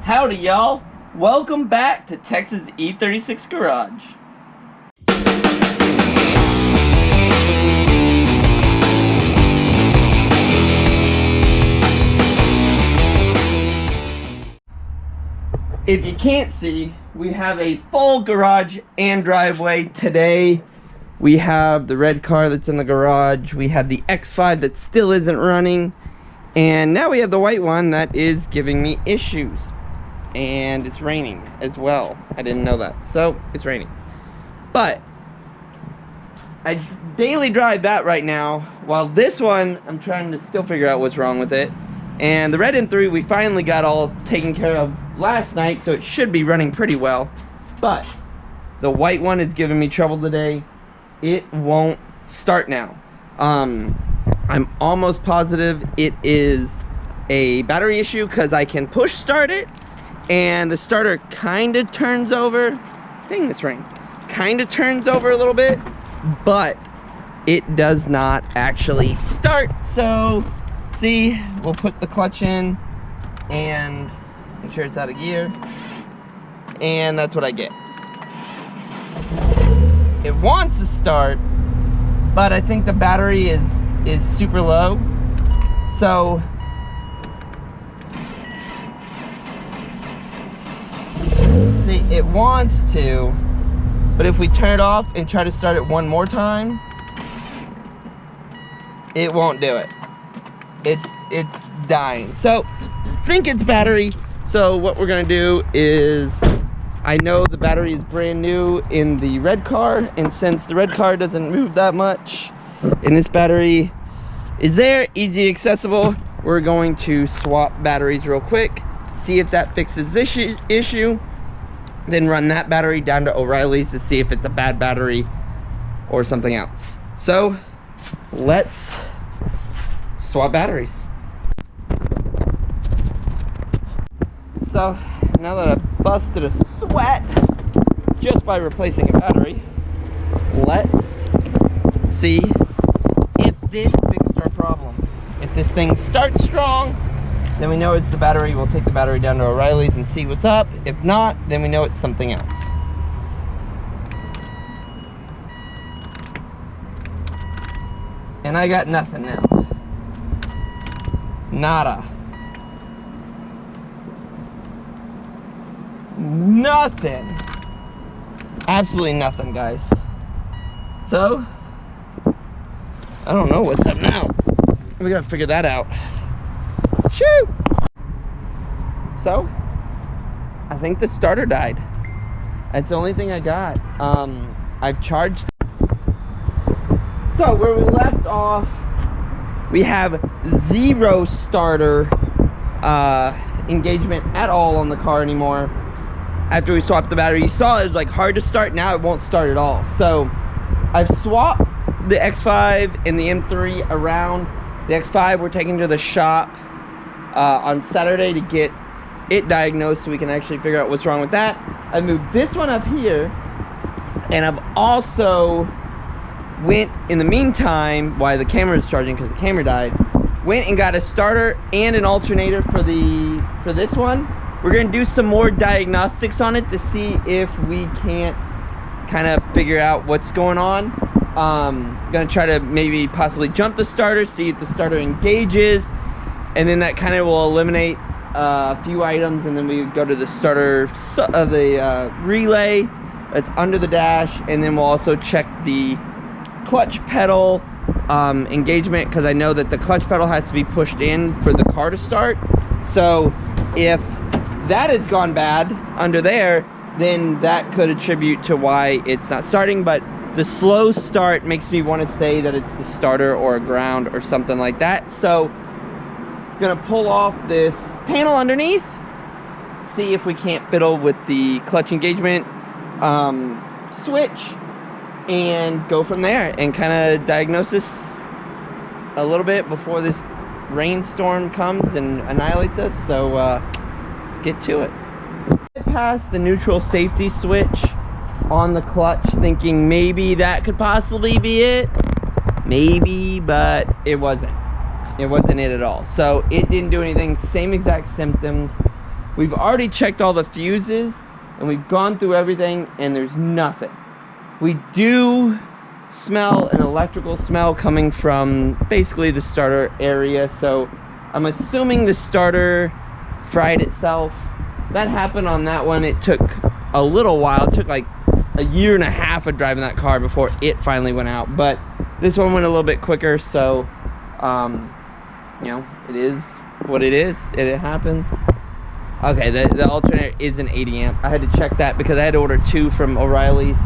Howdy y'all, welcome back to Texas E36 Garage. If you can't see, we have a full garage and driveway today. We have the red car that's in the garage, we have the X5 that still isn't running, and now we have the white one that is giving me issues. And it's raining as well. I didn't know that. So it's raining. But I daily drive that right now, while this one I'm trying to still figure out what's wrong with it. And the red M3 we finally got all taken care of last night, so it should be running pretty well. But the white one is giving me trouble today. It won't start now. I'm almost positive it is a battery issue because I can push start it and the starter kind of turns over. Dang, this rain. Kind of turns over a little bit, but it does not actually start. So, see, we'll put the clutch in and make sure it's out of gear. And that's what I get. It wants to start, but I think the battery is super low. So, see, it wants to, but if we turn it off and try to start it one more time, it won't do it. It's dying. So, I think it's battery. So what we're gonna do is, I know the battery is brand new in the red car, and since the red car doesn't move that much, and this battery is there, easy accessible, we're going to swap batteries real quick, see if that fixes this issue, then run that battery down to O'Reilly's to see if it's a bad battery or something else. So let's swap batteries. So now that I've busted a sweat just by replacing a battery, let's see if this fixed our problem. If this thing starts strong, then we know it's the battery. We'll take the battery down to O'Reilly's and see what's up. If not, then we know it's something else. And I got nothing now. Nada. Nothing. Absolutely nothing, guys. So, I don't know what's up now. We gotta figure that out. Shoot! So, I think the starter died. That's the only thing I got. I've charged. So, where we left off, we have zero starter engagement at all on the car anymore. After we swapped the battery, you saw it was like hard to start. Now it won't start at all. So, I've swapped the X5 and the M3 around. The X5 we're taking to the shop on Saturday to get it diagnosed so we can actually figure out what's wrong with that. I moved this one up here, and I've also went in the meantime while the camera is charging because the camera died, went and got a starter and an alternator for this one. We're gonna do some more diagnostics on it to see if we can't kind of figure out what's going on. Gonna try to maybe possibly jump the starter, see if the starter engages, and then that kind of will eliminate a few items, and then we go to the starter, the relay that's under the dash, and then we'll also check the clutch pedal engagement, because I know that the clutch pedal has to be pushed in for the car to start. So if that has gone bad under there, then that could attribute to why it's not starting. But the slow start makes me want to say that it's the starter or a ground or something like that. So gonna pull off this panel underneath, see if we can't fiddle with the clutch engagement switch, and go from there and kind of diagnose this a little bit before this rainstorm comes and annihilates us. So let's get to it. I passed the neutral safety switch on the clutch thinking maybe that could possibly be it, maybe, but it wasn't it at all. So it didn't do anything. Same exact symptoms, We've already checked all the fuses, and we've gone through everything, and there's nothing. We do smell an electrical smell coming from basically the starter area, so I'm assuming the starter fried itself. That happened on that one. It took a little while. It took like a year and a half of driving that car before it finally went out, but this one went a little bit quicker, so you know, it is what it is. It happens. Okay, the alternator is an 80 amp. I had to check that because I had to order 2 from O'Reilly's,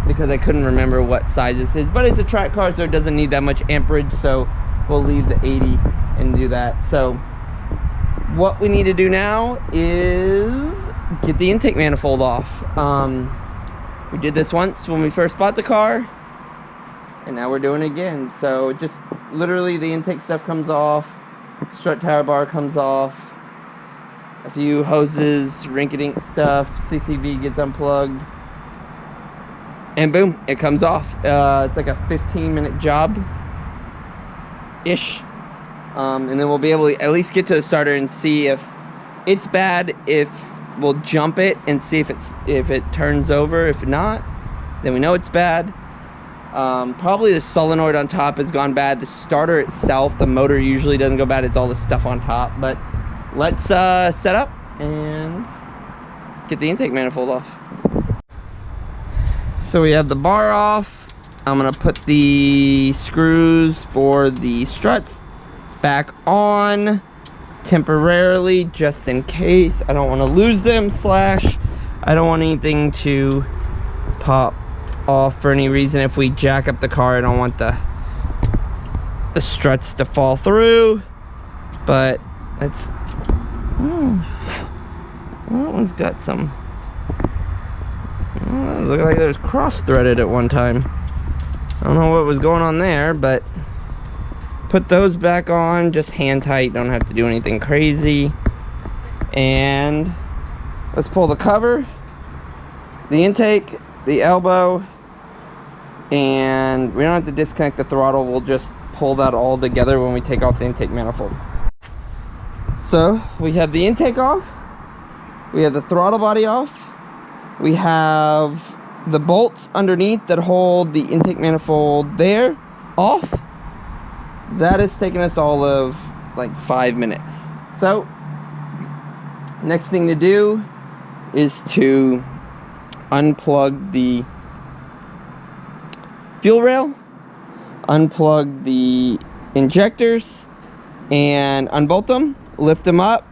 because I couldn't remember what size this is, but it's a track car, so it doesn't need that much amperage, so we'll leave the 80 and do that. So what we need to do now is get the intake manifold off. We did this once when we first bought the car, and now we're doing it again. So just literally the intake stuff comes off, strut tower bar comes off, a few hoses, rink-a-dink stuff, CCV gets unplugged, and boom, it comes off. It's like a 15-minute job ish, and then we'll be able to at least get to the starter and see if it's bad. If we'll jump it and see if it turns over. If not, then we know it's bad. Probably the solenoid on top has gone bad. The starter itself, the motor usually doesn't go bad. It's all the stuff on top. But let's set up and get the intake manifold off. So we have the bar off. I'm gonna put the screws for the struts back on temporarily, just in case. I don't want to lose them, slash I don't want anything to pop off for any reason. If we jack up the car, I don't want the struts to fall through. But that's that one's got some look like there's cross-threaded at one time. I don't know what was going on there, but put those back on, just hand tight, don't have to do anything crazy. And let's pull the cover, the intake, the elbow, and we don't have to disconnect the throttle. We'll just pull that all together when we take off the intake manifold. So we have the intake off, we have the throttle body off, we have the bolts underneath that hold the intake manifold there off. That has taken us all of like 5 minutes. So next thing to do is to unplug the fuel rail, unplug the injectors, and unbolt them, lift them up,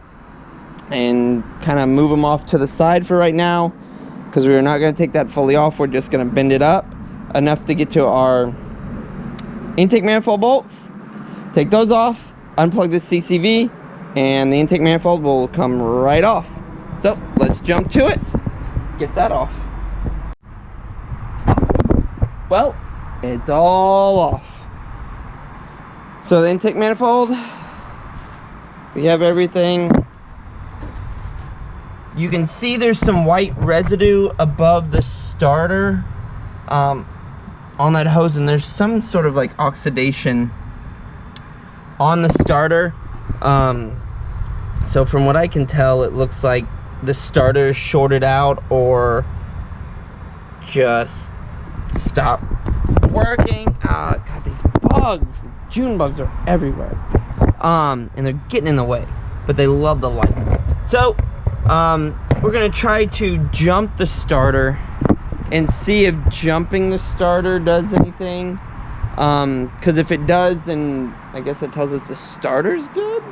and kind of move them off to the side for right now, because we're not going to take that fully off. We're just going to bend it up enough to get to our intake manifold bolts. Take those off, unplug the CCV, and the intake manifold will come right off. So let's jump to it, get that off. Well, it's all off. So the intake manifold, we have everything. You can see there's some white residue above the starter on that hose, and there's some sort of like oxidation on the starter. So from what I can tell, it looks like the starter shorted out or just stopped working. God, these bugs, June bugs are everywhere, and they're getting in the way, but they love the light. So we're gonna try to jump the starter and see if jumping the starter does anything, because if it does, then I guess it tells us the starter's good,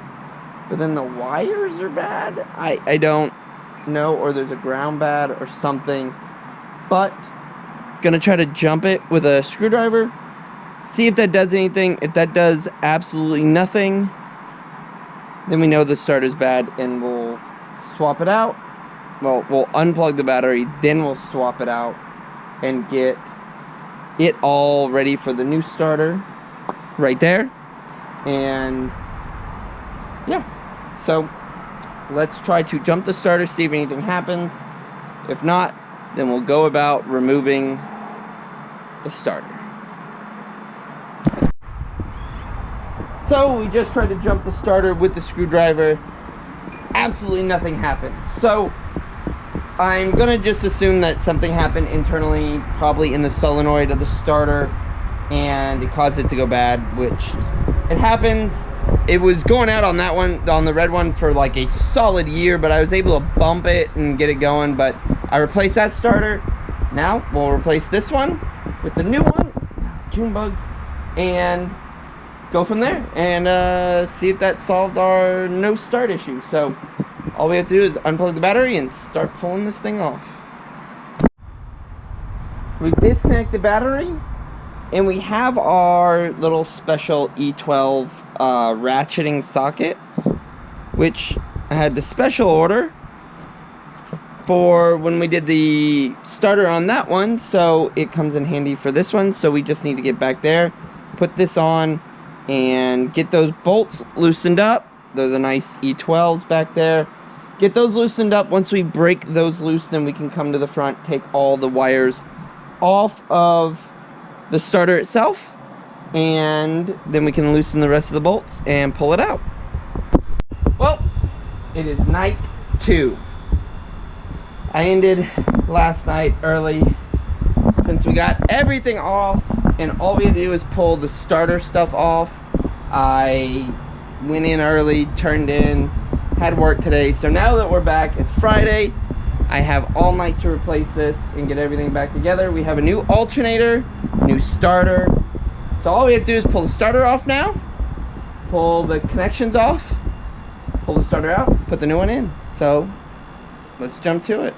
but then the wires are bad. I don't know, or there's a ground bad or something, but gonna try to jump it with a screwdriver, see if that does anything. If that does absolutely nothing, then we know the starter's bad and we'll swap it out. Well, we'll unplug the battery, then we'll swap it out and get it all ready for the new starter right there. And yeah, so let's try to jump the starter, see if anything happens. If not, then we'll go about removing the starter. So we just tried to jump the starter with the screwdriver. absolutely nothing happens. So I'm gonna just assume that something happened internally, probably in the solenoid of the starter, and it caused it to go bad, which it happens. It was going out on that one, on the red one, for like a solid year, but I was able to bump it and get it going. But I replaced that starter. Now we'll replace this one with the new one, June bugs, and go from there and see if that solves our no start issue. So all we have to do is unplug the battery and start pulling this thing off. We disconnect the battery, and we have our little special E12 ratcheting sockets, which I had to special order for when we did the starter on that one, so it comes in handy for this one. So we just need to get back there, put this on, and get those bolts loosened up. They're the nice E12s back there. Get those loosened up. Once we break those loose, then we can come to the front, take all the wires off of the starter itself, and then we can loosen the rest of the bolts and pull it out. Well, it is night 2. I ended last night early since we got everything off, and all we had to do is pull the starter stuff off. I went in early, turned in, had work today. So now that we're back, it's Friday. I have all night to replace this and get everything back together. We have a new alternator, new starter. So all we have to do is pull the starter off now, pull the connections off, pull the starter out, put the new one in. So let's jump to it.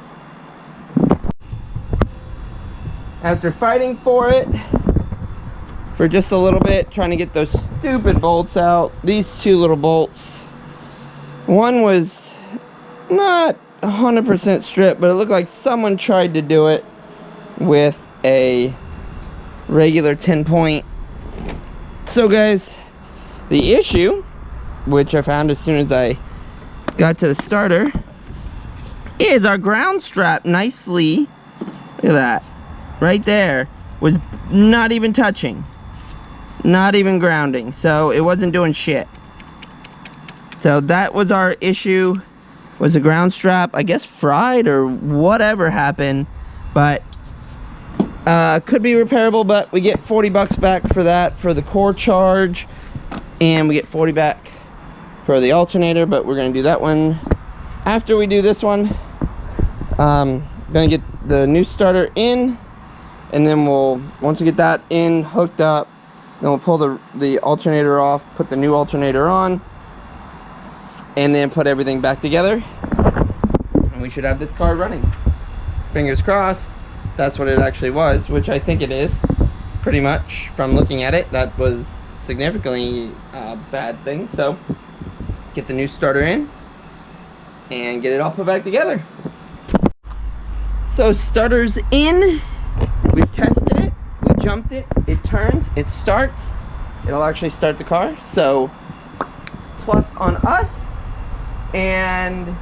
After fighting for it for just a little bit, trying to get those stupid bolts out, these 2 little bolts, one was not 100% stripped, but it looked like someone tried to do it with a regular 10-point. So guys, the issue, which I found as soon as I got to the starter, is our ground strap nicely, look at that, right there, was not even touching, not even grounding, so it wasn't doing shit. So that was our issue, was the ground strap, I guess fried or whatever happened, but could be repairable. But we get 40 bucks back for that, for the core charge, and we get 40 back for the alternator, but we're gonna do that one after we do this one. Gonna get the new starter in, and then once we get that in, hooked up, then we'll pull the alternator off, put the new alternator on, and then put everything back together, and we should have this car running. Fingers crossed that's what it actually was, which I think it is, pretty much, from looking at it. That was significantly a bad thing. So get the new starter in and get it all put back together. So starter's in, we've tested it, we jumped it, it turns, it starts, it'll actually start the car, so plus on us. And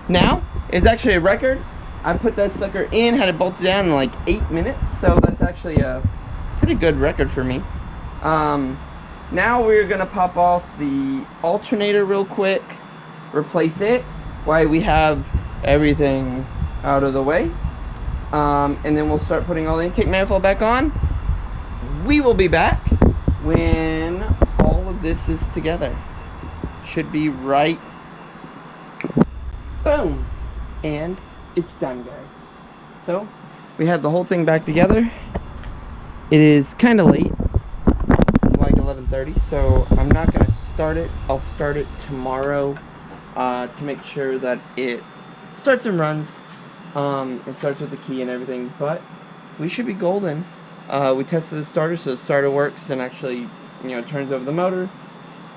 now it's actually a record. I put that sucker in, had it bolted down in like 8 minutes, so that's actually a pretty good record for me. Now we're gonna pop off the alternator real quick, replace it while we have everything out of the way, and then we'll start putting all the intake manifold back on. We will be back when all of this is together. Should be right. Boom, and it's done, guys. So we have the whole thing back together. It is kind of late, like 11:30, so I'm not gonna start it. I'll start it tomorrow to make sure that it starts and runs. It starts with the key and everything, but we should be golden. We tested the starter, so the starter works and actually, turns over the motor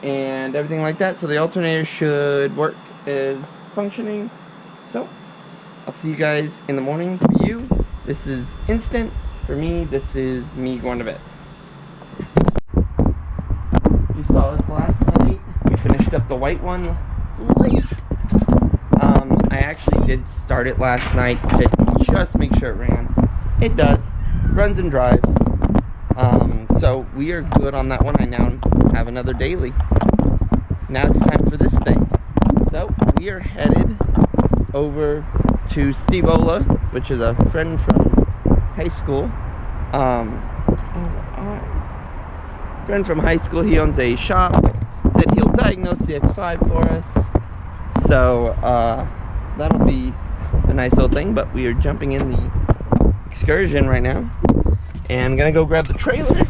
and everything like that. So the alternator should work, is functioning. So I'll see you guys in the morning. For you, this is instant. For me, this is me going to bed. You saw this last night. We finished up the white one late. I actually did start it last night to just make sure it ran. It does. Runs and drives. So we are good on that one. I now have another daily. Now it's time for this thing. So we are headed over to Steve Ola, which is a friend from high school. Friend from high school. He owns a shop. Said he'll diagnose the X5 for us. So that'll be a nice little thing. But we are jumping in the Excursion right now, and gonna go grab the trailer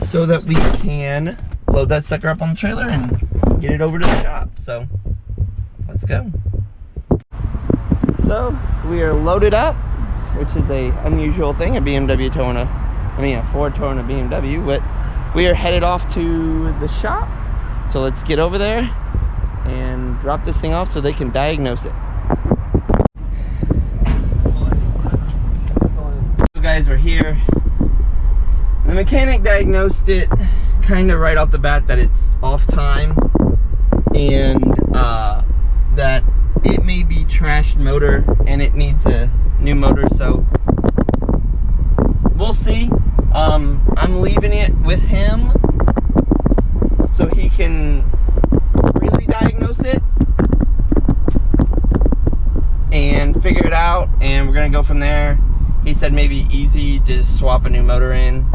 so that we can load that sucker up on the trailer and get it over to the shop. So let's go. So we are loaded up, which is a unusual thing, a Ford towing a BMW, but we are headed off to the shop. So let's get over there and drop this thing off so they can diagnose it. So guys, we're here. The mechanic diagnosed it kind of right off the bat that it's off time, and that it may be trashed motor and it needs a new motor, so we'll see. I'm leaving it with him so he can really diagnose it and figure it out, and we're gonna go from there. He said maybe easy, just swap a new motor in.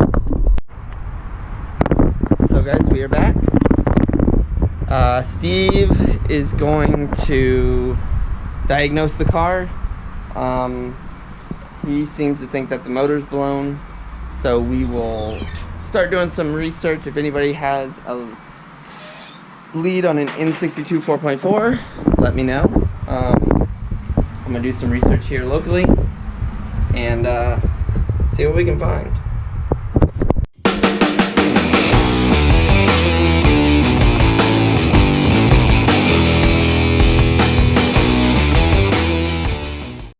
So guys, we are back. Steve is going to diagnose the car. He seems to think that the motor's blown, so we will start doing some research. If anybody has a lead on an N62 4.4, let me know. I'm gonna do some research here locally and see what we can find.